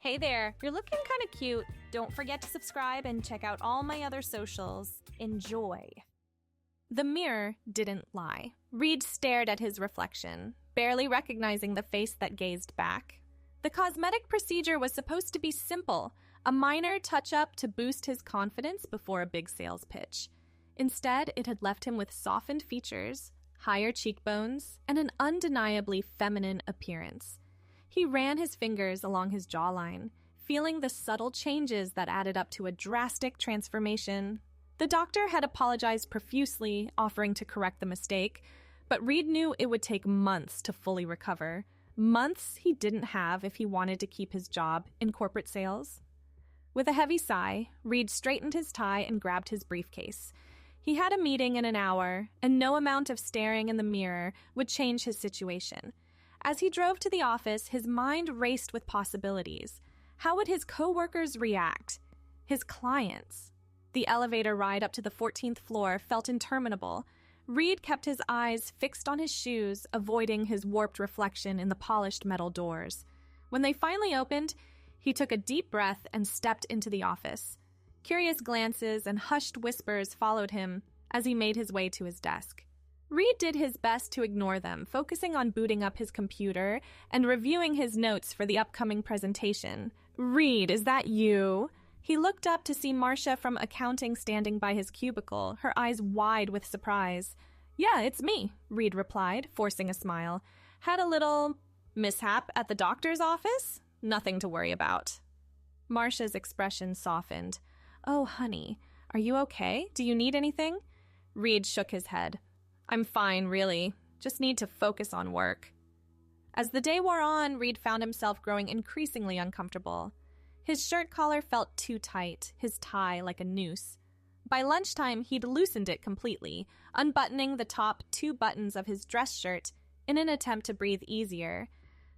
Hey there, you're looking kind of cute. Don't forget to subscribe and check out all my other socials. Enjoy. The mirror didn't lie. Reed stared at his reflection, barely recognizing the face that gazed back. The cosmetic procedure was supposed to be simple, a minor touch-up to boost his confidence before a big sales pitch. Instead, it had left him with softened features, higher cheekbones, and an undeniably feminine appearance. He ran his fingers along his jawline, feeling the subtle changes that added up to a drastic transformation. The doctor had apologized profusely, offering to correct the mistake, but Reed knew it would take months to fully recover. Months he didn't have if he wanted to keep his job in corporate sales. With a heavy sigh, Reed straightened his tie and grabbed his briefcase. He had a meeting in an hour, and no amount of staring in the mirror would change his situation. As he drove to the office, his mind raced with possibilities. How would his coworkers react? His clients? The elevator ride up to the 14th floor felt interminable. Reed kept his eyes fixed on his shoes, avoiding his warped reflection in the polished metal doors. When they finally opened, he took a deep breath and stepped into the office. Curious glances and hushed whispers followed him as he made his way to his desk. Reed did his best to ignore them, focusing on booting up his computer and reviewing his notes for the upcoming presentation. "Reed, is that you?" He looked up to see Marcia from accounting standing by his cubicle, her eyes wide with surprise. "Yeah, it's me," Reed replied, forcing a smile. "Had a little mishap at the doctor's office? Nothing to worry about." Marcia's expression softened. "Oh, honey, are you okay? Do you need anything?" Reed shook his head. "I'm fine, really. Just need to focus on work." As the day wore on, Reed found himself growing increasingly uncomfortable. His shirt collar felt too tight, his tie like a noose. By lunchtime, he'd loosened it completely, unbuttoning the top 2 buttons of his dress shirt in an attempt to breathe easier.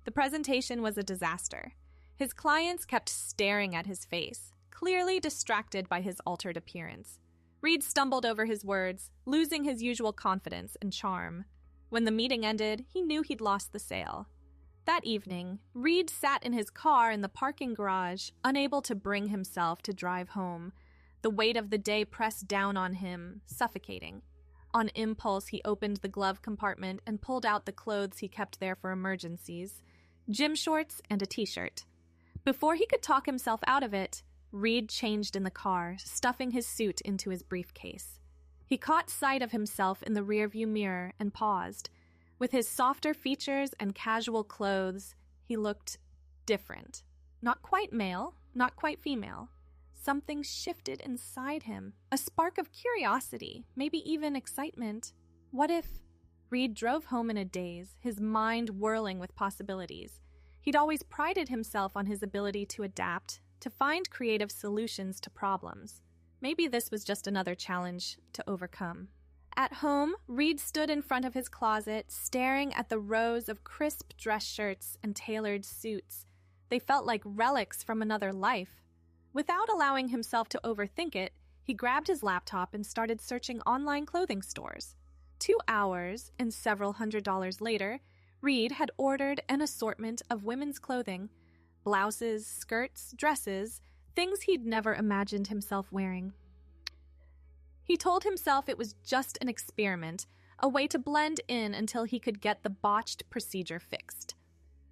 The presentation was a disaster. His clients kept staring at his face, clearly distracted by his altered appearance. Reed stumbled over his words, losing his usual confidence and charm. When the meeting ended, he knew he'd lost the sale. That evening, Reed sat in his car in the parking garage, unable to bring himself to drive home. The weight of the day pressed down on him, suffocating. On impulse, he opened the glove compartment and pulled out the clothes he kept there for emergencies: gym shorts and a t-shirt. Before he could talk himself out of it, Reed changed in the car, stuffing his suit into his briefcase. He caught sight of himself in the rearview mirror and paused. With his softer features and casual clothes, he looked different. Not quite male, not quite female. Something shifted inside him, a spark of curiosity, maybe even excitement. What if... Reed drove home in a daze, his mind whirling with possibilities. He'd always prided himself on his ability to adapt, to find creative solutions to problems. Maybe this was just another challenge to overcome. At home, Reed stood in front of his closet, staring at the rows of crisp dress shirts and tailored suits. They felt like relics from another life. Without allowing himself to overthink it, he grabbed his laptop and started searching online clothing stores. 2 hours and several $100s later, Reed had ordered an assortment of women's clothing: blouses, skirts, dresses, things he'd never imagined himself wearing. He told himself it was just an experiment, a way to blend in until he could get the botched procedure fixed.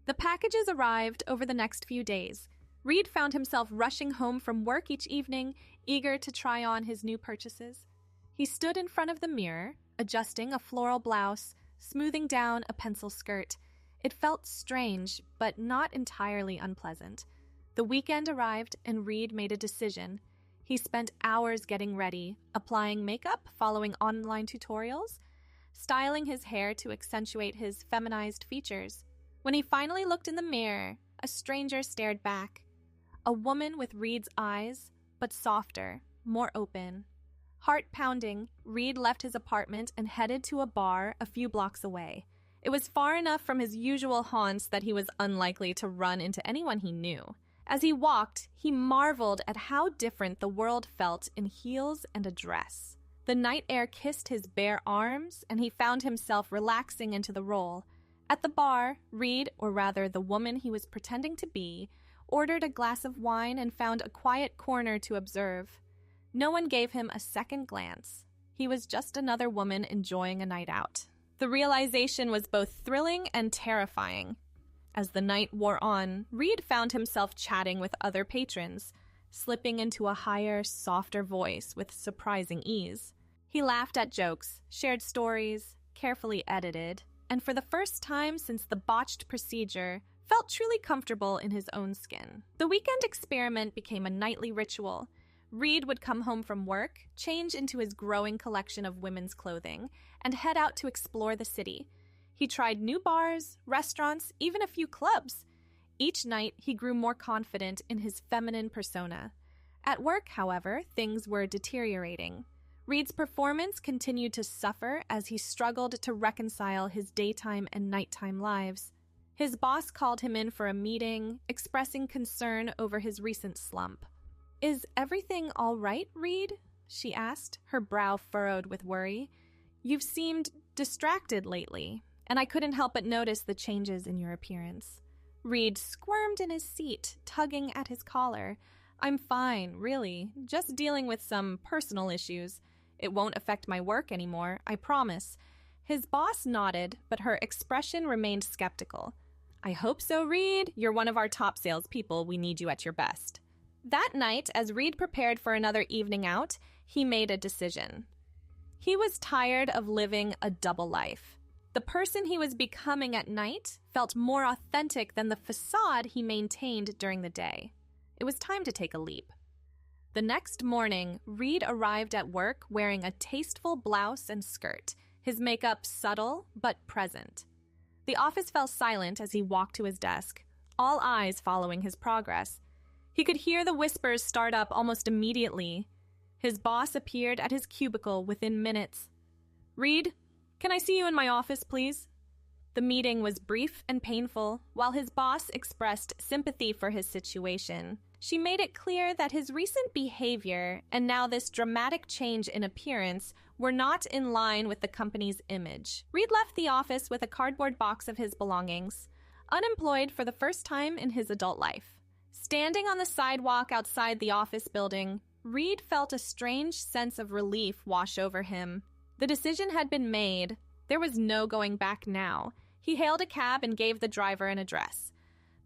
The packages arrived over the next few days. Reed found himself rushing home from work each evening, eager to try on his new purchases. He stood in front of the mirror, adjusting a floral blouse, smoothing down a pencil skirt. It felt strange, but not entirely unpleasant. The weekend arrived, and Reed made a decision. He spent hours getting ready, applying makeup, following online tutorials, styling his hair to accentuate his feminized features. When he finally looked in the mirror, a stranger stared back. A woman with Reed's eyes, but softer, more open. Heart pounding, Reed left his apartment and headed to a bar a few blocks away. It was far enough from his usual haunts that he was unlikely to run into anyone he knew. As he walked, he marveled at how different the world felt in heels and a dress. The night air kissed his bare arms, and he found himself relaxing into the role. At the bar, Reed, or rather the woman he was pretending to be, ordered a glass of wine and found a quiet corner to observe. No one gave him a second glance. He was just another woman enjoying a night out. The realization was both thrilling and terrifying. As the night wore on, Reed found himself chatting with other patrons, slipping into a higher, softer voice with surprising ease. He laughed at jokes, shared stories, carefully edited, and for the first time since the botched procedure, felt truly comfortable in his own skin. The weekend experiment became a nightly ritual. Reed would come home from work, change into his growing collection of women's clothing, and head out to explore the city. He tried new bars, restaurants, even a few clubs. Each night, he grew more confident in his feminine persona. At work, however, things were deteriorating. Reed's performance continued to suffer as he struggled to reconcile his daytime and nighttime lives. His boss called him in for a meeting, expressing concern over his recent slump. "Is everything all right, Reed?" she asked, her brow furrowed with worry. "You've seemed distracted lately, and I couldn't help but notice the changes in your appearance." Reed squirmed in his seat, tugging at his collar. "I'm fine, really. Just dealing with some personal issues. It won't affect my work anymore, I promise." His boss nodded, but her expression remained skeptical. "I hope so, Reed. You're one of our top salespeople. We need you at your best." That night, as Reed prepared for another evening out, he made a decision. He was tired of living a double life. The person he was becoming at night felt more authentic than the facade he maintained during the day. It was time to take a leap. The next morning, Reed arrived at work wearing a tasteful blouse and skirt, his makeup subtle but present. The office fell silent as he walked to his desk, all eyes following his progress. He could hear the whispers start up almost immediately. His boss appeared at his cubicle within minutes. "Reed, can I see you in my office, please?" The meeting was brief and painful. While his boss expressed sympathy for his situation, she made it clear that his recent behavior and now this dramatic change in appearance were not in line with the company's image. Reed left the office with a cardboard box of his belongings, unemployed for the first time in his adult life. Standing on the sidewalk outside the office building, Reed felt a strange sense of relief wash over him. The decision had been made. There was no going back now. He hailed a cab and gave the driver an address.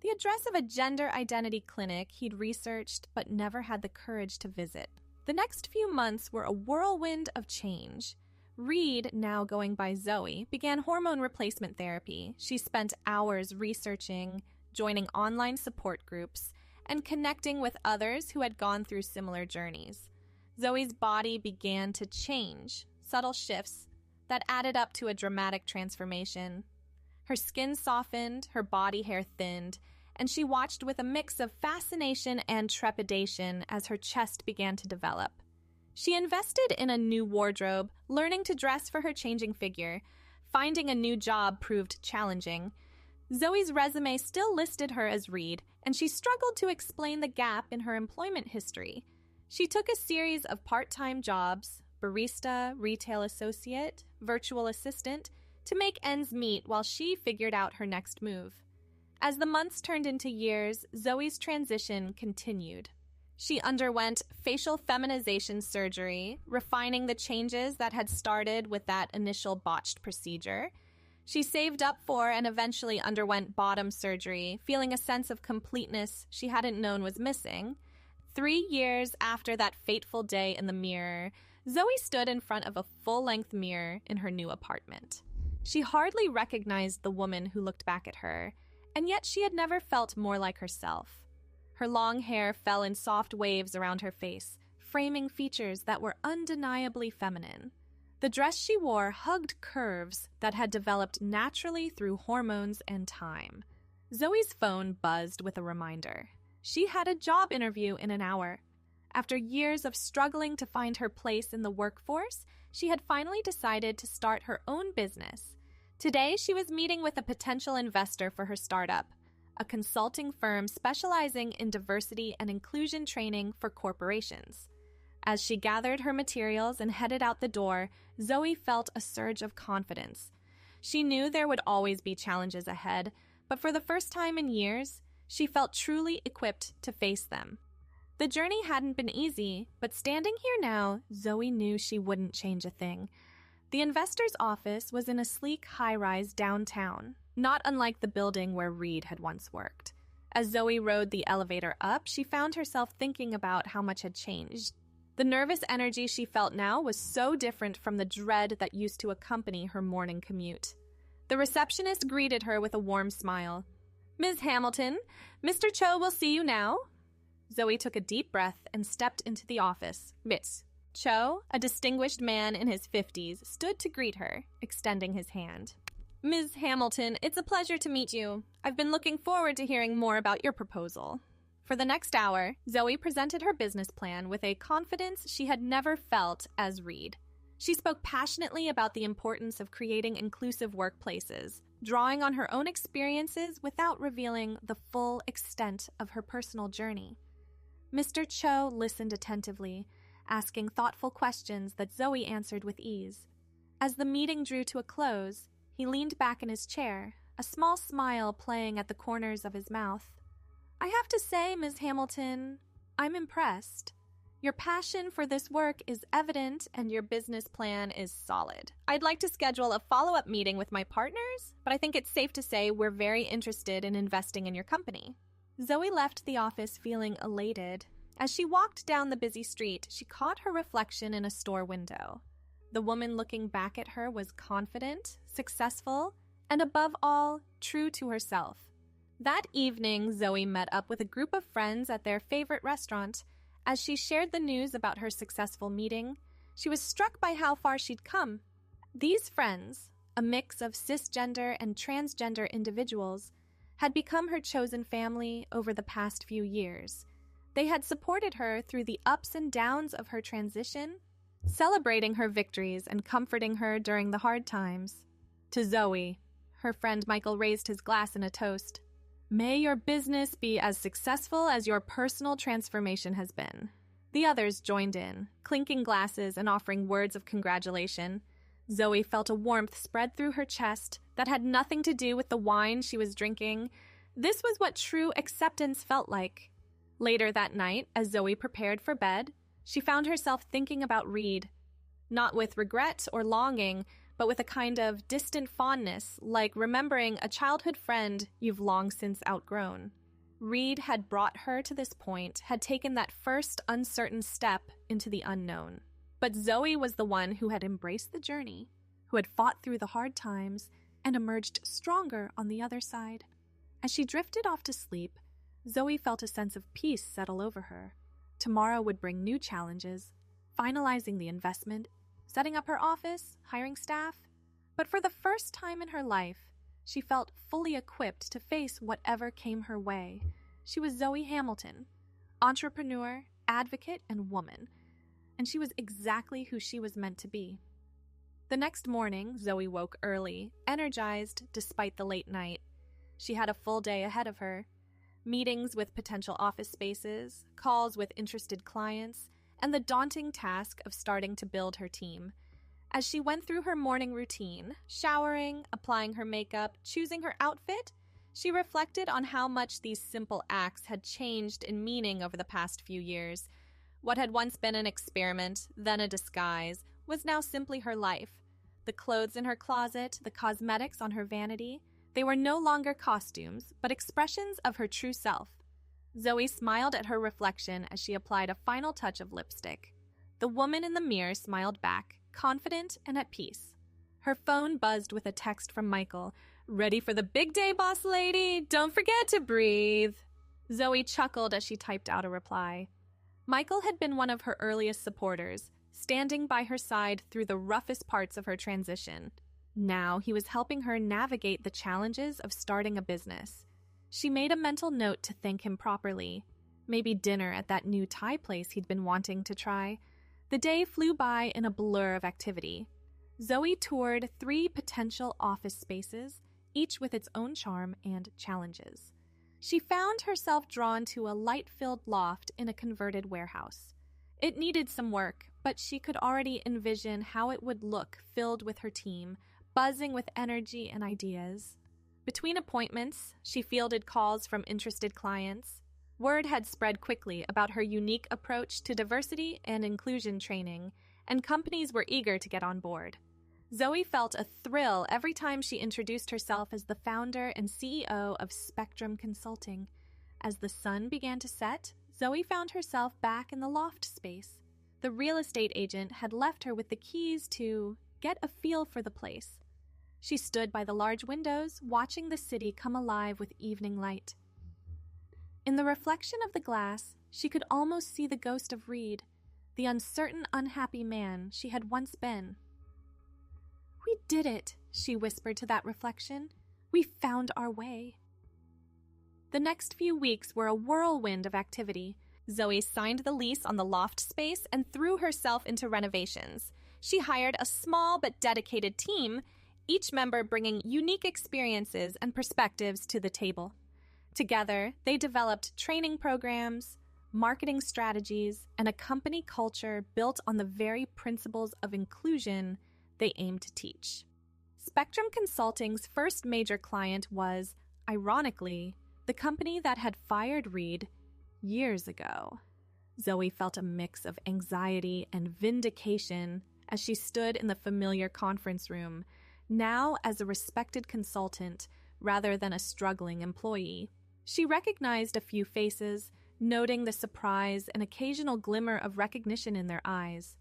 The address of a gender identity clinic he'd researched but never had the courage to visit. The next few months were a whirlwind of change. Reed, now going by Zoe, began hormone replacement therapy. She spent hours researching, joining online support groups, and connecting with others who had gone through similar journeys. Zoe's body began to change, subtle shifts that added up to a dramatic transformation. Her skin softened, her body hair thinned, and she watched with a mix of fascination and trepidation as her chest began to develop. She invested in a new wardrobe, learning to dress for her changing figure. Finding a new job proved challenging. Zoe's resume still listed her as Reed, and she struggled to explain the gap in her employment history. She took a series of part-time jobs, barista, retail associate, virtual assistant, to make ends meet while she figured out her next move. As the months turned into years, Zoe's transition continued. She underwent facial feminization surgery, refining the changes that had started with that initial botched procedure. She saved up for and eventually underwent bottom surgery, feeling a sense of completeness she hadn't known was missing. 3 years after that fateful day in the mirror, Zoe stood in front of a full-length mirror in her new apartment. She hardly recognized the woman who looked back at her, and yet she had never felt more like herself. Her long hair fell in soft waves around her face, framing features that were undeniably feminine. The dress she wore hugged curves that had developed naturally through hormones and time. Zoe's phone buzzed with a reminder. She had a job interview in an hour. After years of struggling to find her place in the workforce, she had finally decided to start her own business. Today, she was meeting with a potential investor for her startup, a consulting firm specializing in diversity and inclusion training for corporations. As she gathered her materials and headed out the door, Zoe felt a surge of confidence. She knew there would always be challenges ahead, but for the first time in years, she felt truly equipped to face them. The journey hadn't been easy, but standing here now, Zoe knew she wouldn't change a thing. The investor's office was in a sleek high-rise downtown, not unlike the building where Reed had once worked. As Zoe rode the elevator up, she found herself thinking about how much had changed. The nervous energy she felt now was so different from the dread that used to accompany her morning commute. The receptionist greeted her with a warm smile. "Ms. Hamilton, Mr. Cho will see you now." Zoe took a deep breath and stepped into the office. Miss Cho, a distinguished man in his 50s, stood to greet her, extending his hand. "Ms. Hamilton, it's a pleasure to meet you. I've been looking forward to hearing more about your proposal." For the next hour, Zoe presented her business plan with a confidence she had never felt as Reed. She spoke passionately about the importance of creating inclusive workplaces, drawing on her own experiences without revealing the full extent of her personal journey. Mr. Cho listened attentively, asking thoughtful questions that Zoe answered with ease. As the meeting drew to a close, he leaned back in his chair, a small smile playing at the corners of his mouth. "I have to say, Ms. Hamilton, I'm impressed. Your passion for this work is evident and your business plan is solid. I'd like to schedule a follow-up meeting with my partners, but I think it's safe to say we're very interested in investing in your company." Zoe left the office feeling elated. As she walked down the busy street, she caught her reflection in a store window. The woman looking back at her was confident, successful, and above all, true to herself. That evening, Zoe met up with a group of friends at their favorite restaurant. As she shared the news about her successful meeting, she was struck by how far she'd come. These friends, a mix of cisgender and transgender individuals, had become her chosen family over the past few years. They had supported her through the ups and downs of her transition, celebrating her victories and comforting her during the hard times. To Zoe, her friend Michael raised his glass in a toast. "May your business be as successful as your personal transformation has been." The others joined in, clinking glasses and offering words of congratulation. Zoe felt a warmth spread through her chest that had nothing to do with the wine she was drinking. This was what true acceptance felt like. Later that night, as Zoe prepared for bed, she found herself thinking about Reed, not with regret or longing, but with a kind of distant fondness, like remembering a childhood friend you've long since outgrown. Reed had brought her to this point, had taken that first uncertain step into the unknown. But Zoe was the one who had embraced the journey, who had fought through the hard times, and emerged stronger on the other side. As she drifted off to sleep, Zoe felt a sense of peace settle over her. Tomorrow would bring new challenges, finalizing the investment, setting up her office, hiring staff. But for the first time in her life, she felt fully equipped to face whatever came her way. She was Zoe Hamilton, entrepreneur, advocate, and woman. And she was exactly who she was meant to be. The next morning, Zoe woke early, energized despite the late night. She had a full day ahead of her. Meetings with potential office spaces, calls with interested clients, and the daunting task of starting to build her team. As she went through her morning routine, showering, applying her makeup, choosing her outfit, she reflected on how much these simple acts had changed in meaning over the past few years. What had once been an experiment, then a disguise, was now simply her life. The clothes in her closet, the cosmetics on her vanity, they were no longer costumes, but expressions of her true self. Zoe smiled at her reflection as she applied a final touch of lipstick. The woman in the mirror smiled back, confident and at peace. Her phone buzzed with a text from Michael. "Ready for the big day, boss lady? Don't forget to breathe." Zoe chuckled as she typed out a reply. Michael had been one of her earliest supporters, standing by her side through the roughest parts of her transition. Now he was helping her navigate the challenges of starting a business. She made a mental note to thank him properly. Maybe dinner at that new Thai place he'd been wanting to try. The day flew by in a blur of activity. Zoe toured 3 potential office spaces, each with its own charm and challenges. She found herself drawn to a light-filled loft in a converted warehouse. It needed some work, but she could already envision how it would look filled with her team, buzzing with energy and ideas. Between appointments, she fielded calls from interested clients. Word had spread quickly about her unique approach to diversity and inclusion training, and companies were eager to get on board. Zoe felt a thrill every time she introduced herself as the founder and CEO of Spectrum Consulting. As the sun began to set, Zoe found herself back in the loft space. The real estate agent had left her with the keys to get a feel for the place. She stood by the large windows, watching the city come alive with evening light. In the reflection of the glass, she could almost see the ghost of Reed, the uncertain, unhappy man she had once been. "We did it," she whispered to that reflection. "We found our way." The next few weeks were a whirlwind of activity. Zoe signed the lease on the loft space and threw herself into renovations. She hired a small but dedicated team, each member bringing unique experiences and perspectives to the table. Together, they developed training programs, marketing strategies, and a company culture built on the very principles of inclusion they aimed to teach. Spectrum Consulting's first major client was, ironically, the company that had fired Reed years ago. Zoe felt a mix of anxiety and vindication as she stood in the familiar conference room, now as a respected consultant rather than a struggling employee. She recognized a few faces, noting the surprise and occasional glimmer of recognition in their eyes.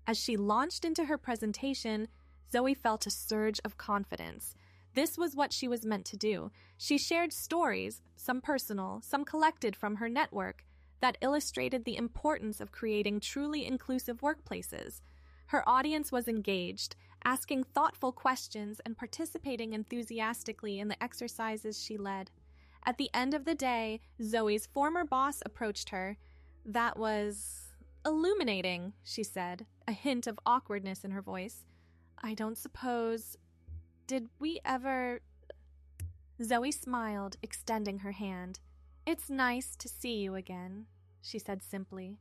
As she launched into her presentation, Zoe felt a surge of confidence. This was what she was meant to do. She shared stories, some personal, some collected from her network, that illustrated the importance of creating truly inclusive workplaces. Her audience was engaged, asking thoughtful questions and participating enthusiastically in the exercises she led. At the end of the day, Zoe's former boss approached her. "That was illuminating," she said, a hint of awkwardness in her voice. "I don't suppose... Did we ever..." Zoe smiled, extending her hand. "It's nice to see you again," she said simply.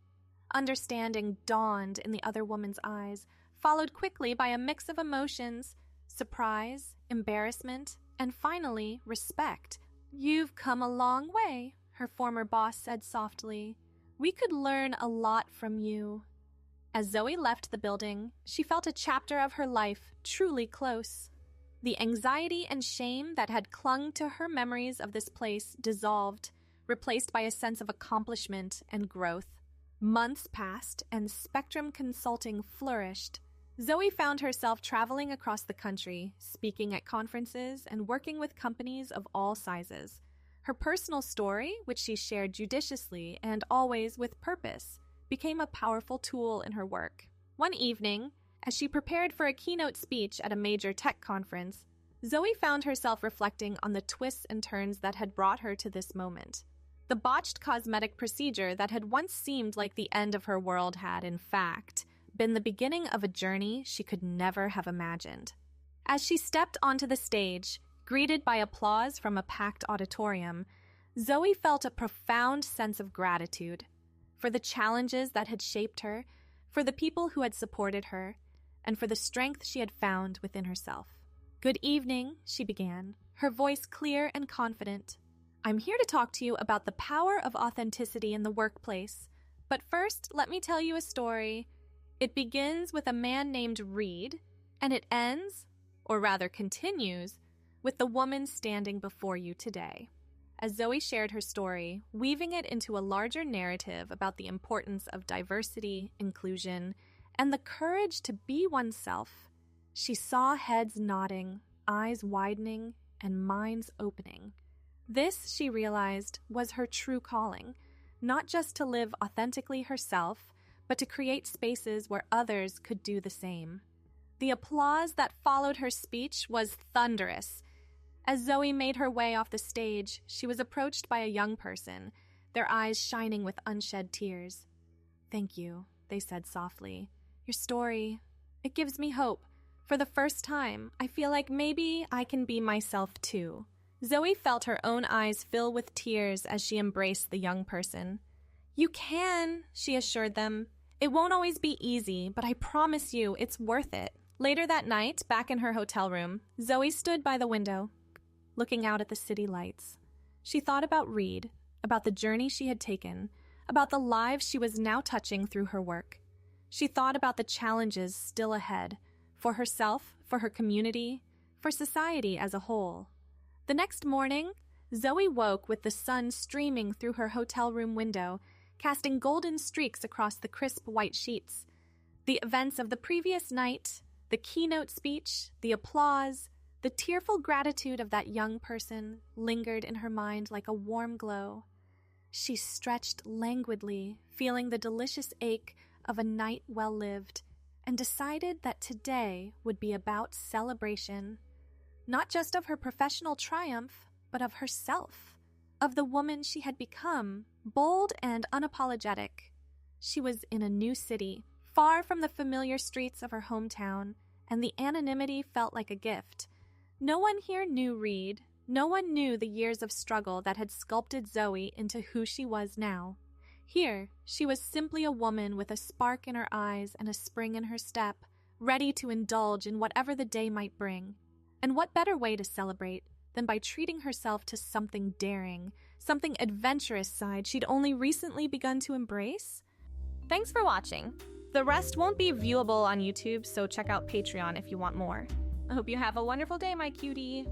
Understanding dawned in the other woman's eyes, followed quickly by a mix of emotions: surprise, embarrassment, and finally, respect. "You've come a long way," her former boss said softly. "We could learn a lot from you." As Zoe left the building, she felt a chapter of her life truly close. The anxiety and shame that had clung to her memories of this place dissolved, replaced by a sense of accomplishment and growth. Months passed, and Spectrum Consulting flourished. Zoe found herself traveling across the country, speaking at conferences and working with companies of all sizes. Her personal story, which she shared judiciously and always with purpose, became a powerful tool in her work. One evening, as she prepared for a keynote speech at a major tech conference, Zoe found herself reflecting on the twists and turns that had brought her to this moment. The botched cosmetic procedure that had once seemed like the end of her world had, in fact, been the beginning of a journey she could never have imagined. As she stepped onto the stage, greeted by applause from a packed auditorium, Zoe felt a profound sense of gratitude for the challenges that had shaped her, for the people who had supported her, and for the strength she had found within herself. "Good evening," she began, her voice clear and confident. "I'm here to talk to you about the power of authenticity in the workplace. But first, let me tell you a story. It begins with a man named Reed, and it ends, or rather continues, with the woman standing before you today." As Zoe shared her story, weaving it into a larger narrative about the importance of diversity, inclusion, and the courage to be oneself, she saw heads nodding, eyes widening, and minds opening. This, she realized, was her true calling, not just to live authentically herself, but to create spaces where others could do the same. The applause that followed her speech was thunderous. As Zoe made her way off the stage, she was approached by a young person, their eyes shining with unshed tears. "Thank you," they said softly. "Your story, it gives me hope. For the first time, I feel like maybe I can be myself too." Zoe felt her own eyes fill with tears as she embraced the young person. "You can," she assured them. "It won't always be easy, but I promise you it's worth it." Later that night, back in her hotel room, Zoe stood by the window. looking out at the city lights. She thought about Reed, about the journey she had taken, about the lives she was now touching through her work. She thought about the challenges still ahead, for herself, for her community, for society as a whole. The next morning, Zoe woke with the sun streaming through her hotel room window, casting golden streaks across the crisp white sheets. The events of the previous night, the keynote speech, the applause, the tearful gratitude of that young person lingered in her mind like a warm glow. She stretched languidly, feeling the delicious ache of a night well lived, and decided that today would be about celebration, not just of her professional triumph, but of herself, of the woman she had become, bold and unapologetic. She was in a new city, far from the familiar streets of her hometown, and the anonymity felt like a gift. No one here knew Reed. No one knew the years of struggle that had sculpted Zoe into who she was now. Here, she was simply a woman with a spark in her eyes and a spring in her step, ready to indulge in whatever the day might bring. And what better way to celebrate than by treating herself to something daring, something adventurous side she'd only recently begun to embrace? Thanks for watching. The rest won't be viewable on YouTube, so check out Patreon if you want more. I hope you have a wonderful day, my cutie.